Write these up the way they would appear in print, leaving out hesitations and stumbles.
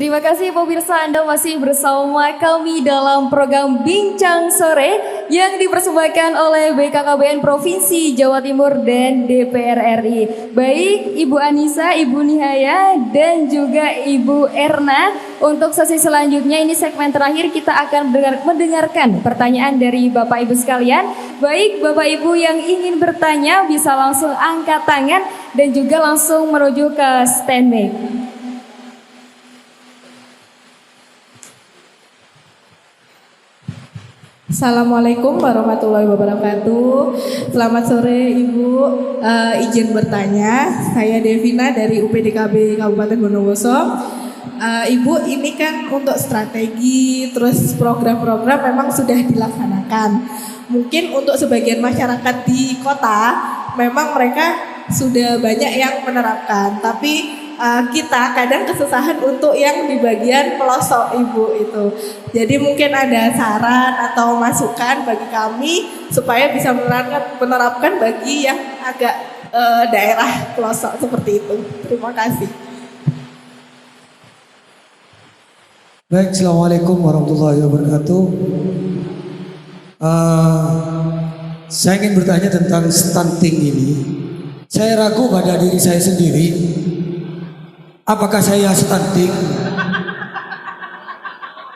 Terima kasih pemirsa, Anda masih bersama kami dalam program Bincang Sore yang dipersembahkan oleh BKKBN Provinsi Jawa Timur dan DPR RI. Baik Ibu Anissa, Ibu Nihaya, dan juga Ibu Erna. Untuk sesi selanjutnya ini segmen terakhir kita akan mendengarkan pertanyaan dari Bapak Ibu sekalian. Baik Bapak Ibu yang ingin bertanya bisa langsung angkat tangan dan juga langsung menuju ke stand mic. Assalamualaikum warahmatullahi wabarakatuh. Selamat sore Ibu. Izin bertanya, saya Devina dari UPDKB Kabupaten Bondowoso. Ibu, ini kan untuk strategi, terus program-program memang sudah dilaksanakan. Mungkin untuk sebagian masyarakat di kota, memang mereka sudah banyak yang menerapkan, tapi kita kadang kesusahan untuk yang di bagian pelosok Ibu itu. Jadi mungkin ada saran atau masukan bagi kami supaya bisa menerapkan bagi yang agak daerah pelosok seperti itu. Terima kasih. Baik, Assalamualaikum warahmatullahi wabarakatuh. Saya ingin bertanya tentang stunting ini. Saya ragu pada diri saya sendiri. Apakah saya stunting?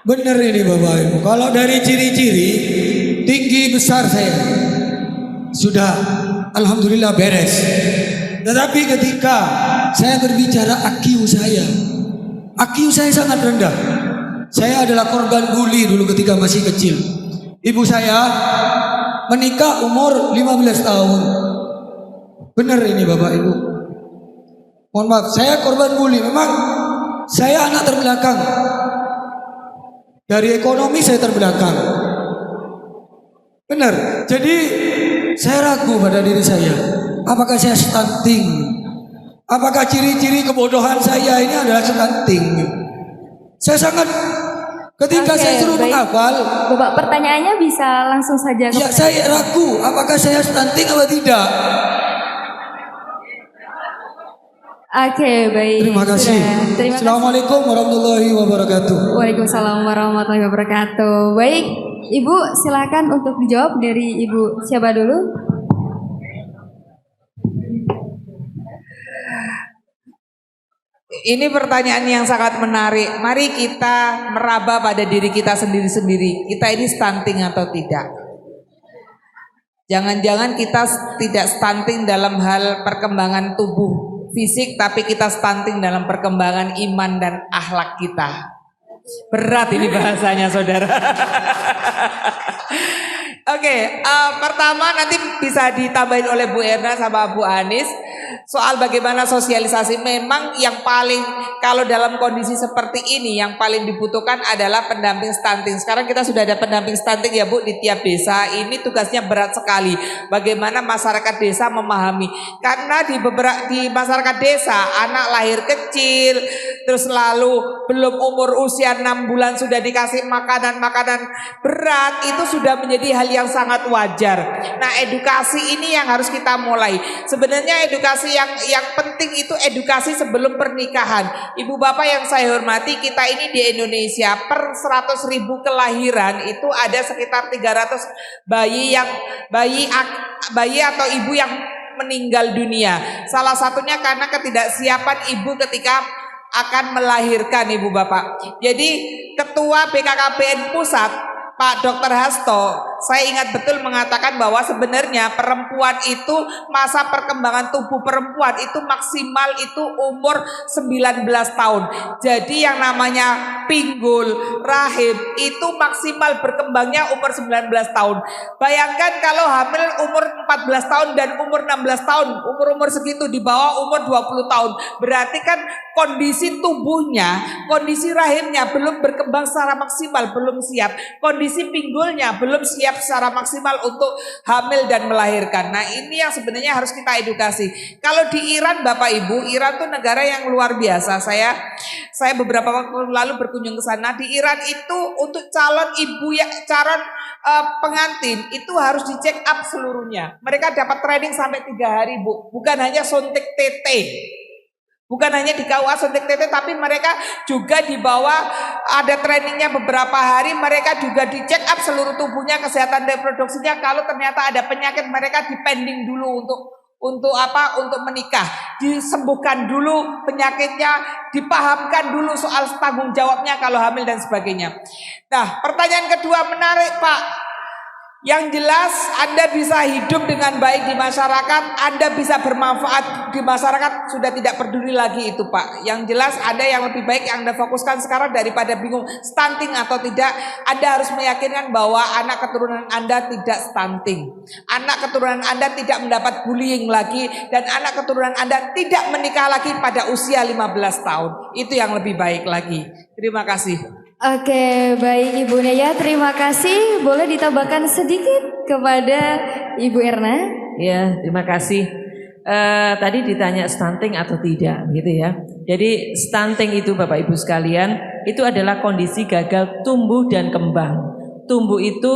Benar ini Bapak Ibu. Kalau dari ciri-ciri tinggi besar saya sudah alhamdulillah beres. Tetapi ketika saya berbicara IQ saya sangat rendah. Saya adalah korban bully dulu ketika masih kecil. Ibu saya menikah umur 15 tahun. Benar ini Bapak Ibu. Mohon maaf, saya korban bully. Memang saya anak terbelakang. Dari ekonomi saya terbelakang. Benar. Jadi saya ragu pada diri saya. Apakah saya stunting? Apakah ciri-ciri kebodohan saya ini adalah stunting? Saya sangat ketika saya suruh menghafal. Bapak pertanyaannya bisa langsung saja. Ya saya ragu. Apakah saya stunting atau tidak? Oke, baik. Terima kasih. Terima kasih. Assalamualaikum warahmatullahi wabarakatuh. Waalaikumsalam warahmatullahi wabarakatuh. Baik, Ibu silakan untuk dijawab dari Ibu siapa dulu? Ini pertanyaan yang sangat menarik. Mari kita meraba pada diri kita sendiri-sendiri. Kita ini stunting atau tidak? Jangan-jangan kita tidak stunting dalam hal perkembangan tubuh fisik, tapi kita stunting dalam perkembangan iman dan akhlak kita. Berat ini bahasanya saudara. Oke, pertama nanti bisa ditambahin oleh Bu Erna sama Bu Anis soal bagaimana sosialisasi. Memang yang paling, kalau dalam kondisi seperti ini yang paling dibutuhkan adalah pendamping stunting. Sekarang kita sudah ada pendamping stunting ya Bu di tiap desa. Ini tugasnya berat sekali. Bagaimana masyarakat desa memahami, karena di masyarakat desa anak lahir kecil, terus lalu belum umur usia 6 bulan sudah dikasih makanan-makanan berat, itu sudah menjadi hal yang sangat wajar. Nah, edukasi ini yang harus kita mulai. Sebenarnya edukasi yang penting itu edukasi sebelum pernikahan. Ibu bapak yang saya hormati, kita ini di Indonesia per 100.000 kelahiran itu ada sekitar 300 bayi atau ibu yang meninggal dunia. Salah satunya karena ketidaksiapan ibu ketika akan melahirkan ibu bapak. Jadi ketua BKKBN Pusat Pak Dr. Hasto, saya ingat betul mengatakan bahwa sebenarnya perempuan itu masa perkembangan tubuh perempuan itu maksimal itu umur 19 tahun. Jadi yang namanya pinggul, rahim itu maksimal berkembangnya umur 19 tahun. Bayangkan kalau hamil umur 14 tahun dan umur 16 tahun, umur-umur segitu di bawah umur 20 tahun. Berarti kan kondisi tubuhnya, kondisi rahimnya belum berkembang secara maksimal, belum siap. Kondisi pinggulnya belum siap secara maksimal untuk hamil dan melahirkan. Nah, ini yang sebenarnya harus kita edukasi. Kalau di Iran Bapak Ibu, Iran tuh negara yang luar biasa. Saya beberapa waktu lalu berkunjung ke sana. Di Iran itu untuk calon pengantin itu harus dicek up seluruhnya. Mereka dapat training sampai 3 hari Bu, bukan hanya suntik TT. Bukan hanya di KUA Suntik TT, tapi mereka juga di bawah ada trainingnya beberapa hari. Mereka juga di check up seluruh tubuhnya, kesehatan reproduksinya. Kalau ternyata ada penyakit, mereka dipending dulu untuk apa? Untuk menikah. Disembuhkan dulu penyakitnya, dipahamkan dulu soal tanggung jawabnya kalau hamil dan sebagainya. Nah, pertanyaan kedua menarik, Pak. Yang jelas Anda bisa hidup dengan baik di masyarakat, Anda bisa bermanfaat di masyarakat, sudah tidak peduli lagi itu Pak. Yang jelas ada yang lebih baik yang Anda fokuskan sekarang daripada bingung stunting atau tidak. Anda harus meyakinkan bahwa anak keturunan Anda tidak stunting. Anak keturunan Anda tidak mendapat bullying lagi, dan anak keturunan Anda tidak menikah lagi pada usia 15 tahun. Itu yang lebih baik lagi. Terima kasih. Oke, baik Ibu Naya, terima kasih. Boleh ditambahkan sedikit kepada Ibu Erna? Ya, terima kasih. Tadi ditanya stunting atau tidak, gitu ya. Jadi stunting itu Bapak Ibu sekalian, itu adalah kondisi gagal tumbuh dan kembang. Tumbuh itu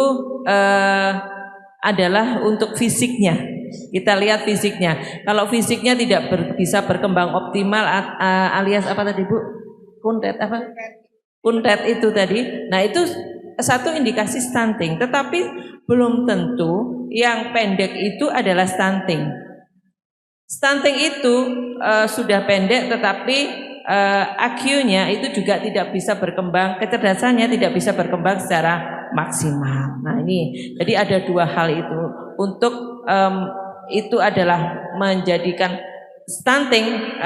adalah untuk fisiknya. Kita lihat fisiknya. Kalau fisiknya tidak bisa berkembang optimal, alias apa tadi Bu? Kuntet apa? Kuntet itu tadi. Nah itu satu indikasi stunting. Tetapi belum tentu yang pendek itu adalah stunting. Stunting itu sudah pendek, tetapi IQ-nya itu juga tidak bisa berkembang, kecerdasannya tidak bisa berkembang secara maksimal. Nah ini, jadi ada dua hal itu. Untuk itu adalah menjadikan stunting,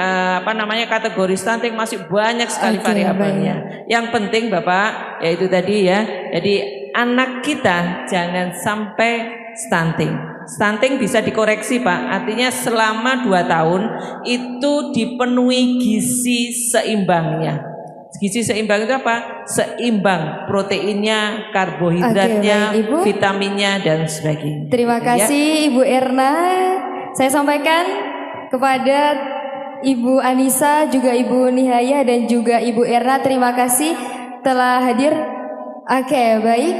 kategori stunting masih banyak sekali variabelnya. Yang penting Bapak, yaitu tadi ya, jadi anak kita jangan sampai stunting. Stunting bisa dikoreksi Pak, artinya selama 2 tahun itu dipenuhi gizi seimbangnya. Gizi seimbang itu apa? Seimbang proteinnya, karbohidratnya, vitaminnya dan sebagainya. Terima kasih Ibu Erna. Saya sampaikan kepada Ibu Anissa, juga Ibu Nihaya dan juga Ibu Erna, terima kasih telah hadir. Oke, baik.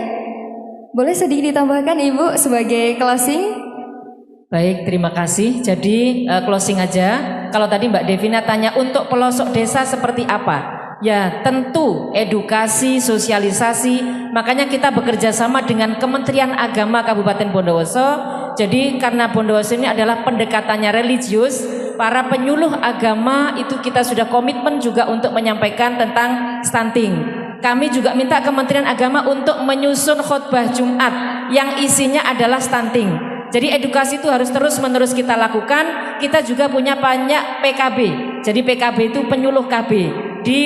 Boleh sedikit ditambahkan Ibu sebagai closing? Baik, terima kasih. Jadi closing aja. Kalau tadi Mbak Devina tanya untuk pelosok desa seperti apa? Ya tentu edukasi, sosialisasi. Makanya kita bekerja sama dengan Kementerian Agama Kabupaten Bondowoso. Jadi karena Bondowoso ini adalah pendekatannya religius, para penyuluh agama itu kita sudah komitmen juga untuk menyampaikan tentang stunting. Kami juga minta Kementerian Agama untuk menyusun khutbah Jumat yang isinya adalah stunting. Jadi edukasi itu harus terus-menerus kita lakukan. Kita juga punya banyak PKB. Jadi PKB itu penyuluh KB. Di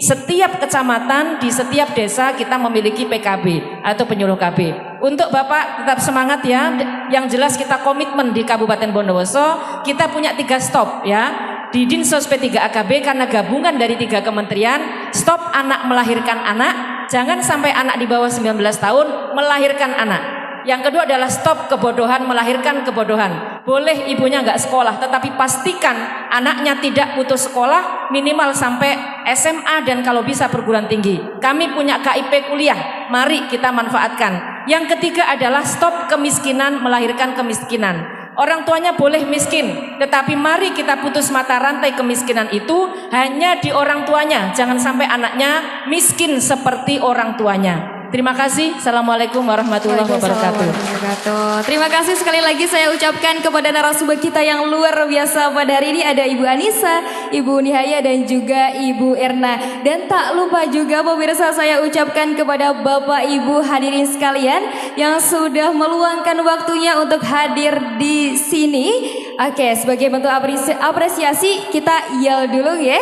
setiap kecamatan, di setiap desa kita memiliki PKB atau penyuluh KB. Untuk Bapak tetap semangat ya. Yang jelas kita komitmen di Kabupaten Bondowoso, kita punya 3 stop ya. Di Dinsos P3 AKB karena gabungan dari 3 kementerian, stop anak melahirkan anak. Jangan sampai anak di bawah 19 tahun melahirkan anak. Yang kedua adalah stop kebodohan, melahirkan kebodohan. Boleh ibunya nggak sekolah, tetapi pastikan anaknya tidak putus sekolah minimal sampai SMA dan kalau bisa perguruan tinggi. Kami punya KIP kuliah, mari kita manfaatkan. Yang ketiga adalah stop kemiskinan, melahirkan kemiskinan. Orang tuanya boleh miskin, tetapi mari kita putus mata rantai kemiskinan itu hanya di orang tuanya. Jangan sampai anaknya miskin seperti orang tuanya. Terima kasih. Assalamualaikum warahmatullahi wabarakatuh. Terima kasih sekali lagi saya ucapkan kepada narasumber kita yang luar biasa pada hari ini. Ada Ibu Anissa, Ibu Nihaya dan juga Ibu Erna. Dan tak lupa juga pemirsa, saya ucapkan kepada Bapak Ibu hadirin sekalian yang sudah meluangkan waktunya untuk hadir di sini. Oke, sebagai bentuk apresiasi kita yel dulu ya.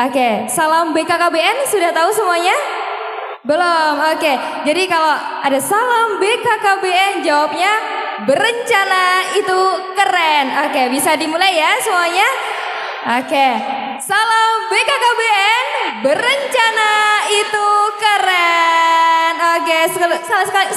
Oke, salam BKKBN sudah tahu semuanya? Belum, oke. Jadi kalau ada salam BKKBN, jawabnya berencana itu keren. Oke, bisa dimulai ya semuanya. Oke, salam BKKBN, berencana itu keren. Oke,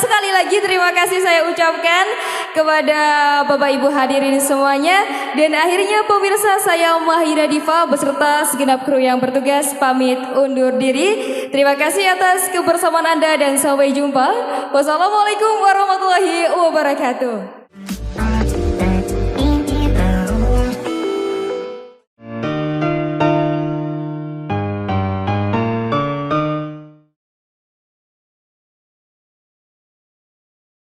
sekali lagi terima kasih saya ucapkan kepada Bapak Ibu hadirin semuanya. Dan akhirnya pemirsa, saya Mahira Diva beserta segenap kru yang bertugas pamit undur diri. Terima kasih atas kebersamaan Anda dan sampai jumpa. Wassalamualaikum warahmatullahi wabarakatuh.